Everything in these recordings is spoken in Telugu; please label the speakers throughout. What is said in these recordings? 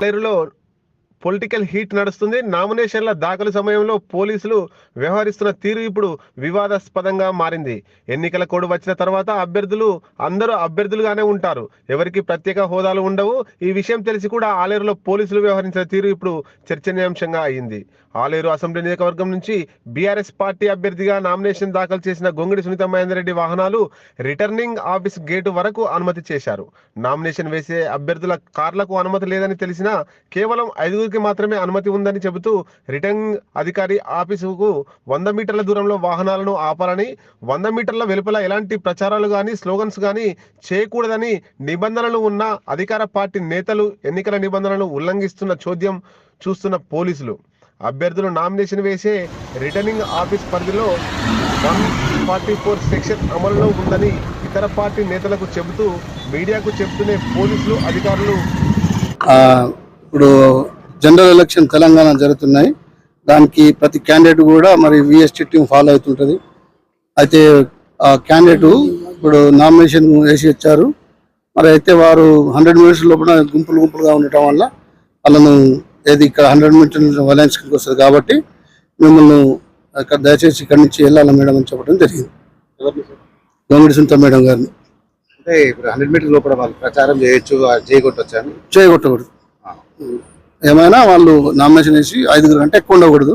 Speaker 1: పేరులో పొలిటికల్ హీట్ నడుస్తుంది. నామినేషన్ల దాఖలు సమయంలో పోలీసులు వ్యవహరిస్తున్న తీరు ఇప్పుడు వివాదాస్పదంగా మారింది. ఎన్నికల కోడ్ వచ్చిన తర్వాత అందరూ అభ్యర్థులుగానే ఉంటారు. ఎవరికి ప్రత్యేక హోదాలు ఉండవు. ఈ విషయం తెలిసి కూడా ఆలేరులో పోలీసులు వ్యవహరించిన తీరు ఇప్పుడు చర్చనీయాంశంగా అయింది. ఆలేరు అసెంబ్లీ నియోజకవర్గం నుంచి బీఆర్ఎస్ పార్టీ అభ్యర్థిగా నామినేషన్ దాఖలు చేసిన గొంగిడి సునీత మహేందర్ రెడ్డి వాహనాలు రిటర్నింగ్ ఆఫీస్ గేటు వరకు అనుమతి చేశారు. నామినేషన్ వేసే అభ్యర్థుల కార్లకు అనుమతి లేదని తెలిసినా కేవలం 5 మాత్రమే అనుమతి ఉందని చెబుతూ రిటర్నింగ్ అధికారి ఆఫీసుకు 100 మీటర్ల దూరంలో వాహనాలను ఆపాలని, 100 మీటర్ల వెలుపల ఎలాంటి ప్రచారాలు గాని స్లోగన్స్ గాని చేయకూడదని నిబంధనలు ఉన్న అధికార పార్టీ నేతలు ఎన్నికల నిబంధనలను ఉల్లంఘిస్తున్న చోద్యం చూస్తున్న పోలీసులు అభ్యర్థులు నామినేషన్ వేసే రిటర్నింగ్ ఆఫీస్ పరిధిలో 144 సెక్షన్ అమలులో ఉందని ఇతర పార్టీ నేతలకు చెబుతూ మీడియాకు చెబుతూనే పోలీసులు అధికారులు
Speaker 2: ఇప్పుడు జనరల్ ఎలక్షన్ తెలంగాణ జరుగుతున్నాయి. దానికి ప్రతి క్యాండిడేట్ కూడా మరి విఎస్టీ టీం ఫాలో అవుతుంటుంది. అయితే ఆ క్యాండిడేట్ ఇప్పుడు నామినేషన్ వేసి వచ్చారు. మరి అయితే వారు 100 మీటర్స్ లోపల గుంపులుగా ఉండటం వల్ల వాళ్ళను ఇక్కడ 100 మీటర్స్ వైలెన్స్కి వస్తుంది కాబట్టి మిమ్మల్ని ఇక్కడ దయచేసి ఇక్కడి నుంచి వెళ్ళాలి మేడం అని చెప్పడం జరిగింది. గొంగిడి సునీత మేడం గారిని.
Speaker 3: అంటే ఇప్పుడు 100 మీటర్ల లోపల వాళ్ళు ప్రచారం
Speaker 2: చేయగొట్టకూడదు. ఏమైనా వాళ్ళు నామినేషన్ వేసి 5 కంటే ఎక్కువ ఉండకూడదు.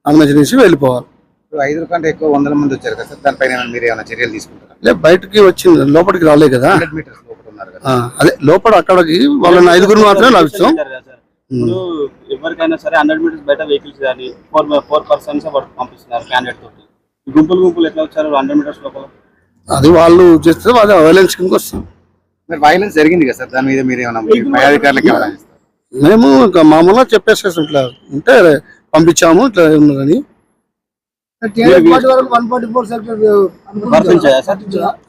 Speaker 2: నామినేషన్ వేసి వెళ్ళిపోవాలి.
Speaker 3: 5 కంటే ఎక్కువ 100 మంది వచ్చారు కదా సార్, దానిపైన మీరు ఏమైనా చర్యలు తీసుకుంటారా?
Speaker 2: లేదు, బయటకి వచ్చింది, లోపలికి రాలే కదా.
Speaker 3: 100 మీటర్స్ లోపల ఉన్నారు కదా.
Speaker 2: అదే లోపల అక్కడికి వాళ్ళని 5 మాత్రమే లాభిస్తాం.
Speaker 4: ఎవరికైనా సరే 100 మీటర్స్ బయట వెహికల్స్ కానీ 4 పర్సన్స్ పంపిస్తున్నారు క్యాండిడేట్ తోటి. గుంపులు ఎట్లా వచ్చారు 100 మీటర్స్ లోపల?
Speaker 2: అది వాళ్ళు చేస్తే అది వైలెన్స్ కిందకి వస్తుంది.
Speaker 3: మరి వైలెన్స్ జరిగింది కదా సార్, దాని మీద మీరు ఏమైనా పై అధికారులకు ఏమైనా
Speaker 2: మేము ఇంకా మామూలుగా చెప్పేసేసి ఇట్లా ఉంటే పంపించాము ఇట్లా ఉన్నదని.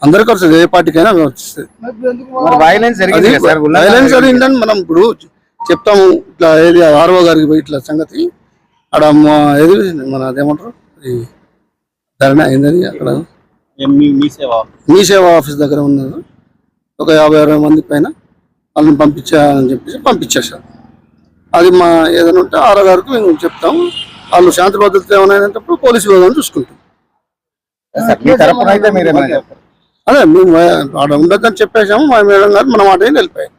Speaker 2: అందరికి వస్తుంది, ఏ పార్టీకైనా వస్తుంది.
Speaker 3: వైలెన్స్
Speaker 2: జరిగిందని మనం ఇప్పుడు చెప్తాము. ఇట్లా ఏది ఆర్ఓ గారికి పోయి ఇట్లా సంగతి అక్కడ ఏది మన అదేమంటారు ధరణ అయిందని అక్కడ మీ సేవా ఆఫీస్ దగ్గర ఉన్నారు. ఒక 50-60 మంది పైన వాళ్ళని పంపించాలని చెప్పేసి పంపించేసారు. అది మా ఏదైనా ఉంటే ఆర్ఓ గారికి మేము చెప్తాము. వాళ్ళు శాంతి భద్రత ఏమైనా పోలీసు విభాగం చూసుకుంటాం. అదే మేము అక్కడ ఉండొద్దని చెప్పేసాము. మా మేడం గారు మన మాట వెళ్ళిపోయాం.